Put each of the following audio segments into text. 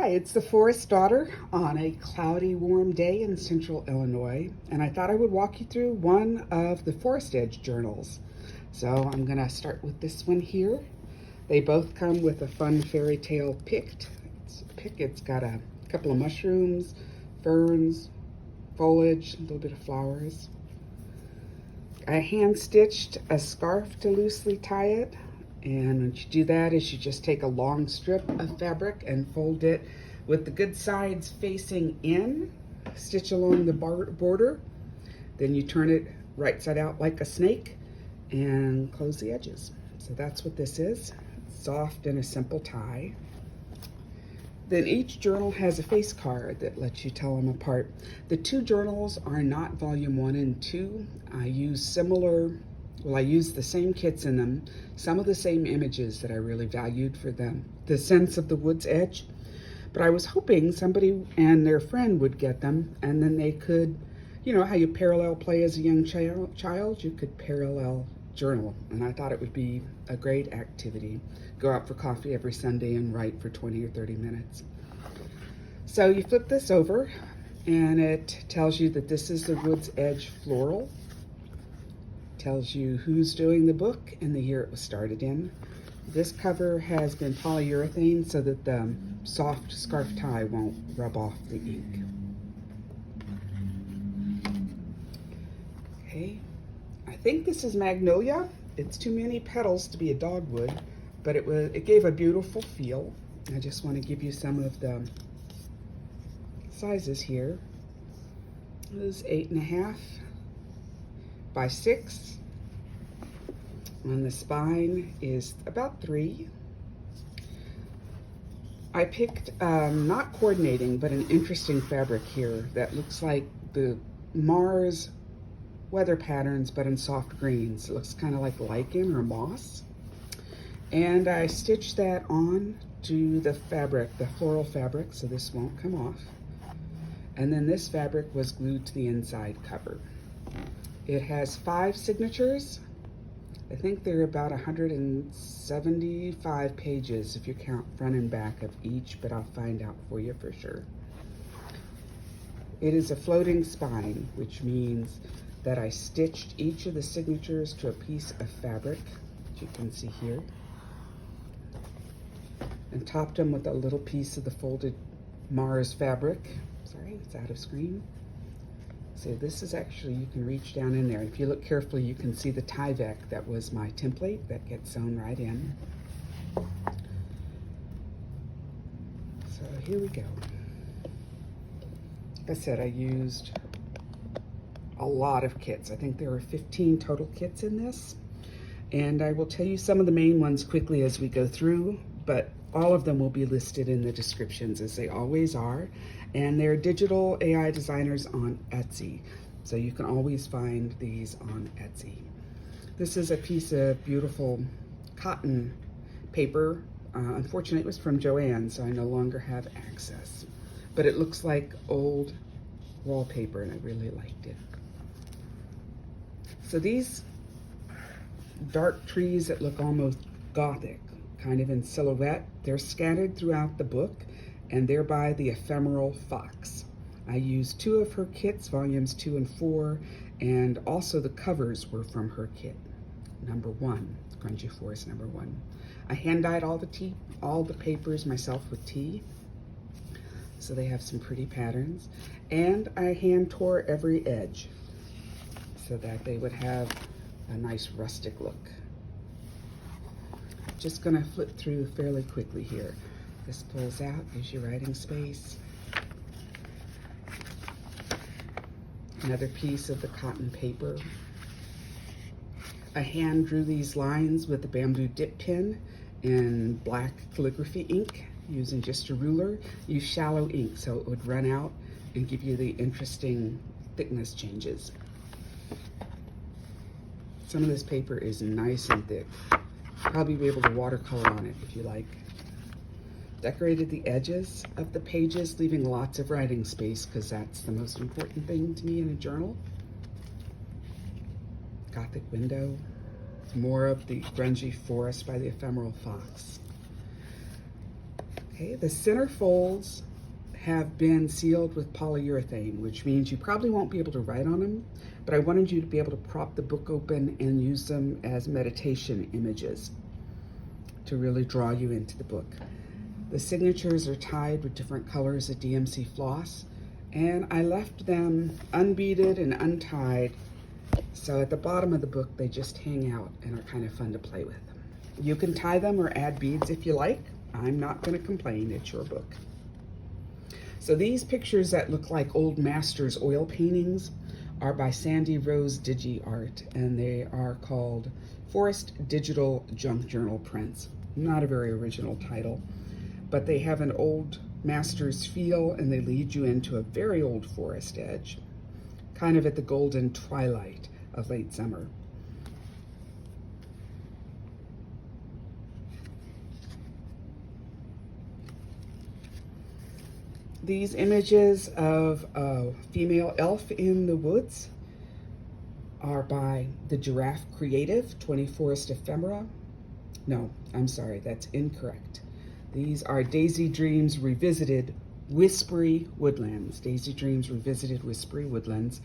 Hi, it's the Forest Daughter on a cloudy, warm day in central Illinois, and I thought I would walk you through one of the Forest Edge journals. So I'm going to start with this one here. They both come with a fun fairy tale pick. It's got a couple of mushrooms, ferns, foliage, a little bit of flowers. I hand stitched a scarf to loosely tie it. And when you do that is you just take a long strip of fabric and fold it with the good sides facing in, stitch along the border, then you turn it right side out like a snake and close the edges. So that's what this is. It's soft and a simple tie. Then each journal has a face card that lets you tell them apart. The two journals are not volume 1 and 2. I use the same kits in them, some of the same images that I really valued for them, the sense of the wood's edge. But I was hoping somebody and their friend would get them, and then they could, you know how you parallel play as a young child, you could parallel journal. And I thought it would be a great activity. Go out for coffee every Sunday and write for 20 or 30 minutes. So you flip this over, and it tells you that this is the Wood's Edge Floral. Tells you who's doing the book and the year it was started in. This cover has been polyurethane so that the soft scarf tie won't rub off the ink. Okay, I think this is magnolia. It's too many petals to be a dogwood, but it gave a beautiful feel. I just want to give you some of the sizes here. This is 8.5 by 6. And the spine is about 3. I picked, not coordinating, but an interesting fabric here that looks like the Mars weather patterns, but in soft greens. It looks kind of like lichen or moss. And I stitched that on to the fabric, the floral fabric, so this won't come off. And then this fabric was glued to the inside cover. It has 5 signatures. I think they're about 175 pages if you count front and back of each, but I'll find out for you for sure. It is a floating spine, which means that I stitched each of the signatures to a piece of fabric, which you can see here, and topped them with a little piece of the folded Mars fabric. Sorry, it's out of screen. So this is actually, you can reach down in there. If you look carefully, you can see the Tyvek that was my template that gets sewn right in. So here we go. Like I said, I used a lot of kits. I think there were 15 total kits in this. And I will tell you some of the main ones quickly as we go through, but all of them will be listed in the descriptions as they always are. And they're digital AI designers on Etsy. So you can always find these on Etsy. This is a piece of beautiful cotton paper. Unfortunately, it was from Joann, so I no longer have access. But it looks like old wallpaper, and I really liked it. So these dark trees that look almost gothic, kind of in silhouette, they're scattered throughout the book, and thereby the ephemeral fox. I used 2 of her kits, volumes 2 and 4, and also the covers were from her kit, number 1, Grungy Forest number 1. I hand dyed all the papers myself with tea, so they have some pretty patterns, and I hand tore every edge so that they would have a nice rustic look. Just gonna flip through fairly quickly here. This pulls out, gives you writing space. Another piece of the cotton paper. I hand drew these lines with the bamboo dip pen in black calligraphy ink using just a ruler. Use shallow ink so it would run out and give you the interesting thickness changes. Some of this paper is nice and thick. Probably be able to watercolor on it if you like. Decorated the edges of the pages, leaving lots of writing space because that's the most important thing to me in a journal. Gothic window. More of the grungy forest by the ephemeral fox. Okay, the centerfolds have been sealed with polyurethane, which means you probably won't be able to write on them, but I wanted you to be able to prop the book open and use them as meditation images to really draw you into the book. The signatures are tied with different colors of DMC floss, and I left them unbeaded and untied, so at the bottom of the book they just hang out and are kind of fun to play with. You can tie them or add beads if you like. I'm not going to complain, it's your book. So these pictures that look like old masters oil paintings are by Sandy Rose Digi Art, and they are called Forest Digital Junk Journal Prints. Not a very original title, but they have an old master's feel, and they lead you into a very old forest edge, kind of at the golden twilight of late summer. These images of a female elf in the woods are by the Giraffe Creative, 20 Forest Ephemera. No, I'm sorry, that's incorrect. These are Daisy Dreams Revisited Whispery Woodlands. Daisy Dreams Revisited Whispery Woodlands.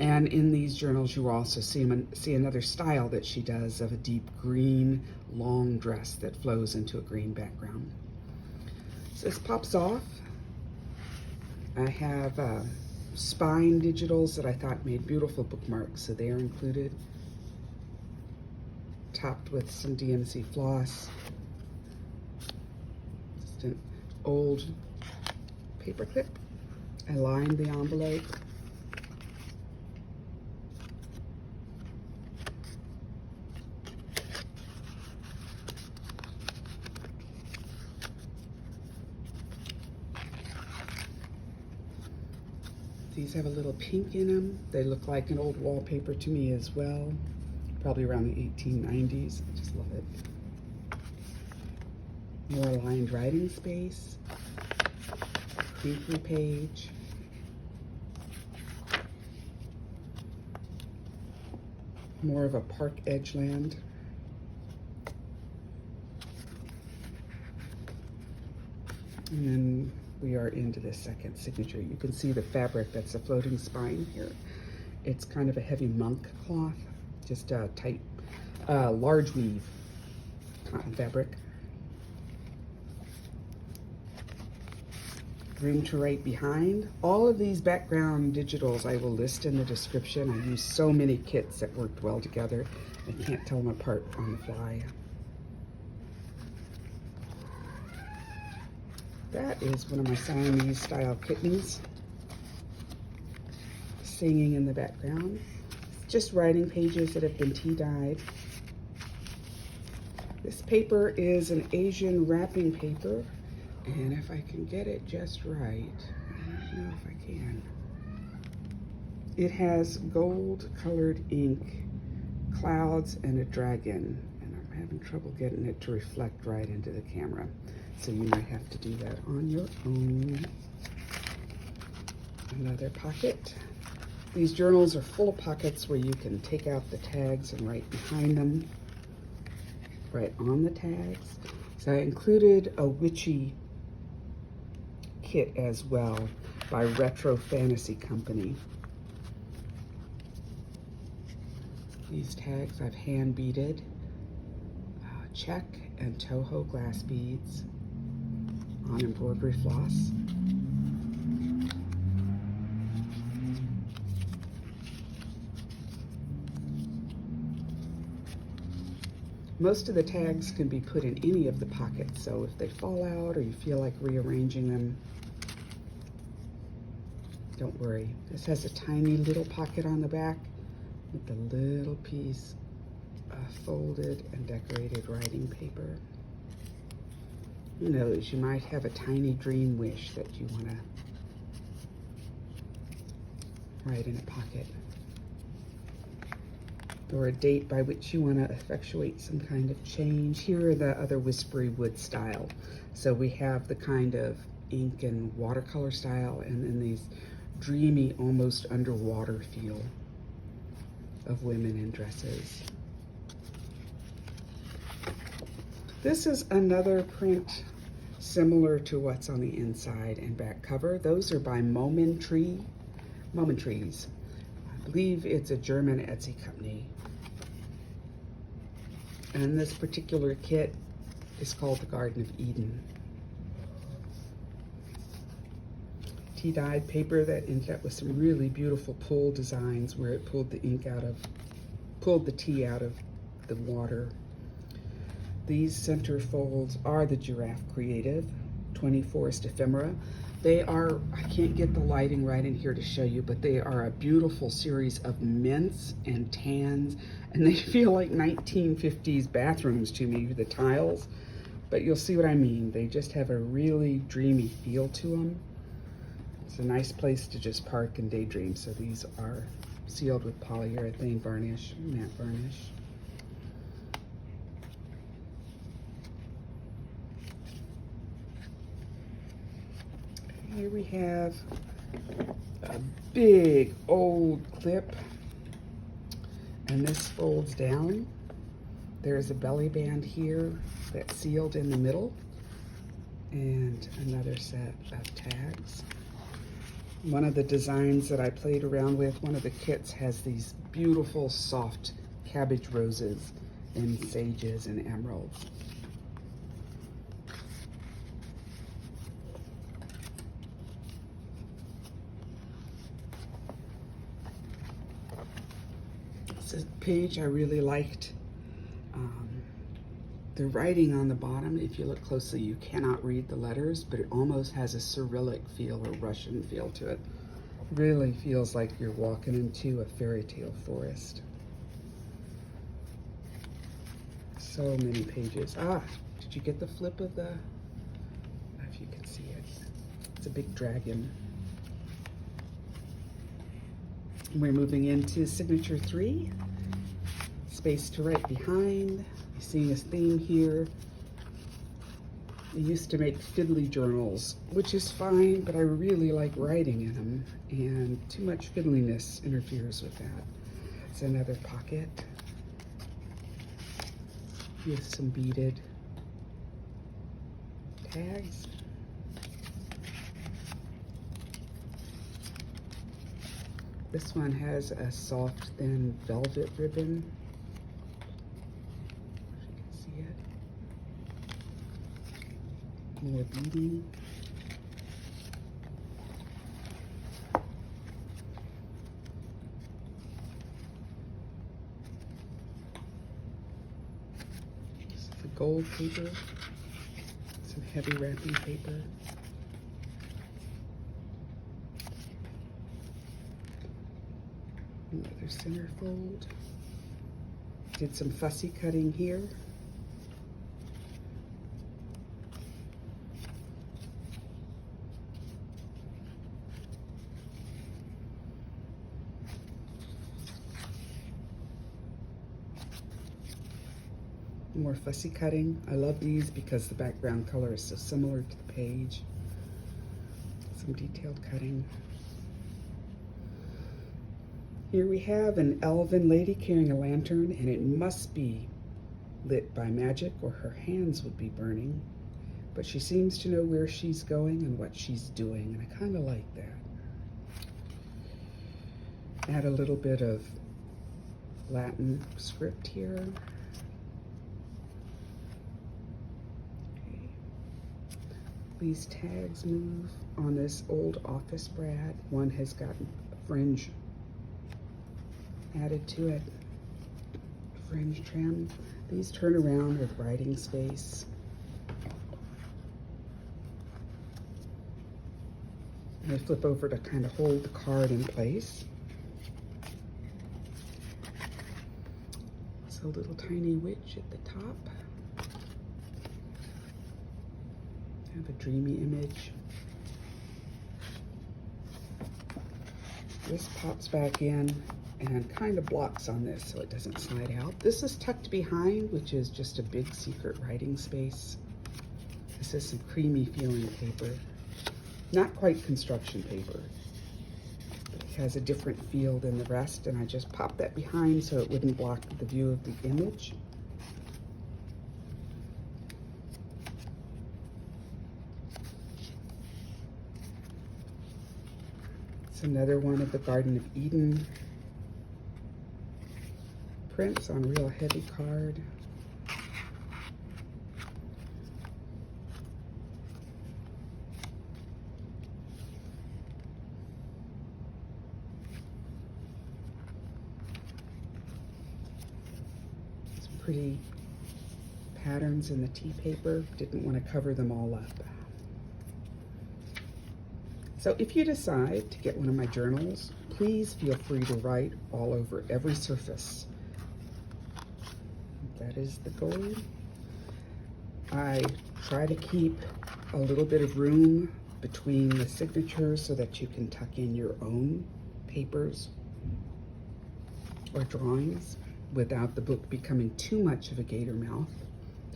And in these journals, you will also see another style that she does of a deep green long dress that flows into a green background. So this pops off. I have spine digitals that I thought made beautiful bookmarks, so they are included. Topped with some DMC floss. Just an old paper clip. I lined the envelope. These have a little pink in them. They look like an old wallpaper to me as well. Probably around the 1890s. I just love it. More lined writing space. Inky page. More of a park edgeland. And then we are into the second signature. You can see the fabric, that's a floating spine here. It's kind of a heavy monk cloth, just a tight, large weave cotton fabric. Room to write behind. All of these background digitals I will list in the description. I use so many kits that worked well together. I can't tell them apart on the fly. That is one of my Siamese style kittens singing in the background. Just writing pages that have been tea dyed. This paper is an Asian wrapping paper, and if I can get it just right, I don't know if I can. It has gold colored ink, clouds, and a dragon, and I'm having trouble getting it to reflect right into the camera. So you might have to do that on your own. Another pocket. These journals are full of pockets where you can take out the tags and write behind them, write on the tags. So I included a witchy kit as well by Retro Fantasy Company. These tags I've hand beaded, check and Toho glass beads on embroidery floss. Most of the tags can be put in any of the pockets, so if they fall out or you feel like rearranging them, don't worry. This has a tiny little pocket on the back with the little piece of folded and decorated writing paper. Who knows, you might have a tiny dream wish that you want to write in a pocket, or a date by which you want to effectuate some kind of change. Here are the other whispery wood style. So we have the kind of ink and watercolor style, and then these dreamy, almost underwater feel of women in dresses. This is another print similar to what's on the inside and back cover. Those are by Momentrees. I believe it's a German Etsy company. And this particular kit is called the Garden of Eden. Tea-dyed paper that ended up with some really beautiful pull designs where it pulled the tea out of the water. These centerfolds are the Giraffe Creative 20 Forest Ephemera. They are, I can't get the lighting right in here to show you, but they are a beautiful series of mints and tans, and they feel like 1950s bathrooms to me, the tiles, but you'll see what I mean. They just have a really dreamy feel to them. It's a nice place to just park and daydream. So these are sealed with polyurethane varnish, matte varnish. Here we have a big old clip, and this folds down. There's a belly band here that's sealed in the middle, and another set of tags. One of the designs that I played around with, one of the kits has these beautiful soft cabbage roses and sages and emeralds. This page I really liked. The writing on the bottom, if you look closely, you cannot read the letters, but it almost has a Cyrillic feel or Russian feel to it. Really feels like you're walking into a fairy tale forest. So many pages. Ah, did you get the flip of the, I don't know if you can see it. It's a big dragon. We're moving into signature 3. Space to write behind. You're seeing a theme here. I used to make fiddly journals, which is fine, but I really like writing in them, and too much fiddliness interferes with that. It's another pocket with some beaded tags. This one has a soft, thin velvet ribbon. More beading. This is the gold paper, some heavy wrapping paper. Another centerfold. Did some fussy cutting here. More fussy cutting. I love these because the background color is so similar to the page. Some detailed cutting. Here we have an elven lady carrying a lantern, and it must be lit by magic or her hands would be burning. But she seems to know where she's going and what she's doing, and I kind of like that. Add a little bit of Latin script here. These tags move on this old office brad. One has gotten fringe added to it, fringe trim. These turn around with writing space. And they flip over to kind of hold the card in place. It's a little tiny witch at the top. Have a dreamy image. This pops back in and kind of blocks on this so it doesn't slide out. This is tucked behind, which is just a big secret writing space. This is some creamy feeling paper. Not quite construction paper, but it has a different feel than the rest, and I just popped that behind so it wouldn't block the view of the image. It's another one of the Garden of Eden prints on real heavy card. Some pretty patterns in the tea paper. Didn't want to cover them all up. So if you decide to get one of my journals, please feel free to write all over every surface. That is the goal. I try to keep a little bit of room between the signatures so that you can tuck in your own papers or drawings without the book becoming too much of a gator mouth.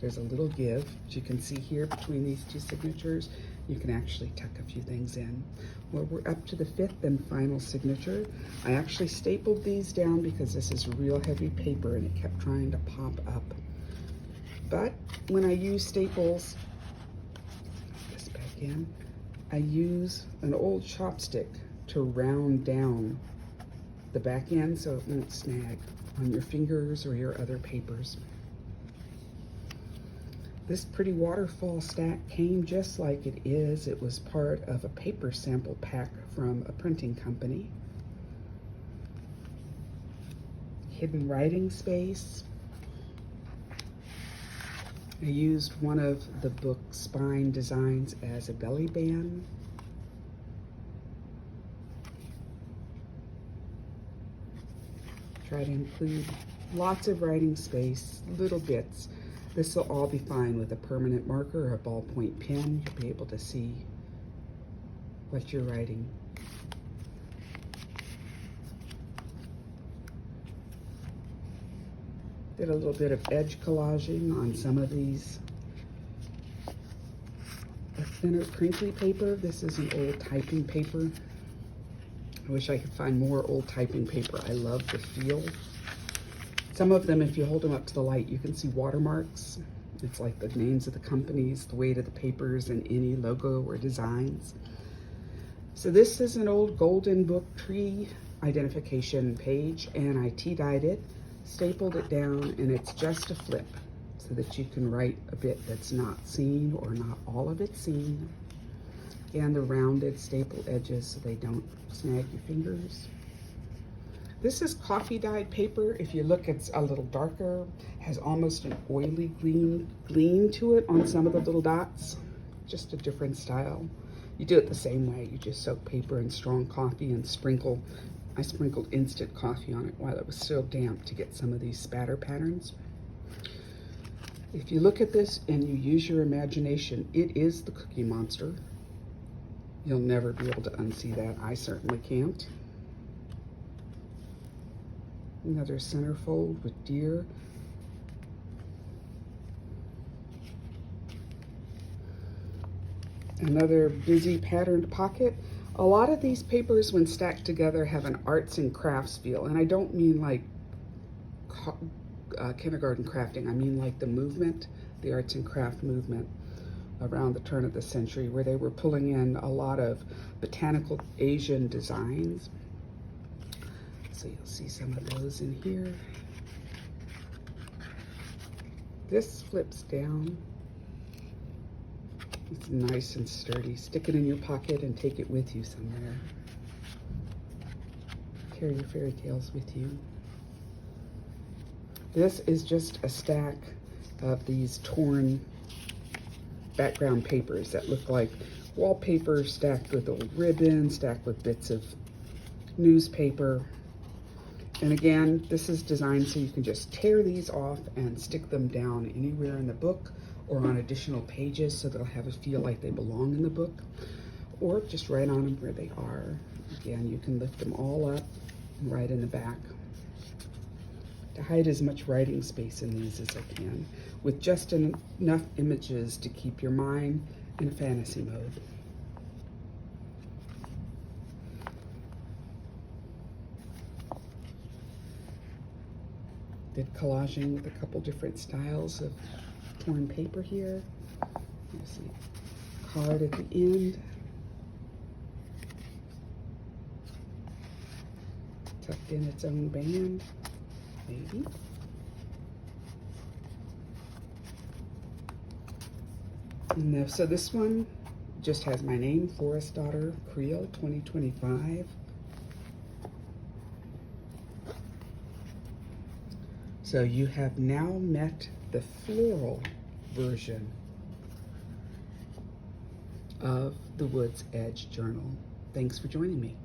There's a little give, as you can see here, between these two signatures. You can actually tuck a few things in. Well, we're up to the 5th and final signature. I actually stapled these down because this is real heavy paper and it kept trying to pop up. But when I use staples, put this back in, I use an old chopstick to round down the back end so it won't snag on your fingers or your other papers. This pretty waterfall stack came just like it is. It was part of a paper sample pack from a printing company. Hidden writing space. I used one of the book spine designs as a belly band. Try to include lots of writing space, little bits. This will all be fine with a permanent marker or a ballpoint pen. You'll be able to see what you're writing. Did a little bit of edge collaging on some of these. A thinner crinkly paper. This is an old typing paper. I wish I could find more old typing paper. I love the feel. Some of them, if you hold them up to the light, you can see watermarks. It's like the names of the companies, the weight of the papers, and any logo or designs. So this is an old golden book tree identification page, and I tea-dyed it, stapled it down, and it's just a flip so that you can write a bit that's not seen or not all of it seen. And the rounded staple edges so they don't snag your fingers. This is coffee dyed paper. If you look, it's a little darker, has almost an oily gleam to it on some of the little dots. Just a different style. You do it the same way. You just soak paper in strong coffee and sprinkle. I sprinkled instant coffee on it while it was still damp to get some of these spatter patterns. If you look at this and you use your imagination, it is the Cookie Monster. You'll never be able to unsee that. I certainly can't. Another centerfold with deer. Another busy patterned pocket. A lot of these papers, when stacked together, have an arts and crafts feel. And I don't mean like kindergarten crafting. I mean like the movement, the arts and craft movement around the turn of the century, where they were pulling in a lot of botanical Asian designs. So you'll see some of those in here. This flips down. It's nice and sturdy. Stick it in your pocket and take it with you somewhere. Carry your fairy tales with you. This is just a stack of these torn background papers that look like wallpaper stacked with old ribbon, stacked with bits of newspaper. And again, this is designed so you can just tear these off and stick them down anywhere in the book or on additional pages so they'll have a feel like they belong in the book, or just write on them where they are. Again, you can lift them all up and write in the back. To hide as much writing space in these as I can, with just enough images to keep your mind in fantasy mode. Did collaging with a couple different styles of torn paper here. You see card at the end. tucked in its own band, maybe. No, so this one just has my name, Forest Daughter Creole 2025. So you have now met the floral version of the Woods Edge Journal. Thanks for joining me.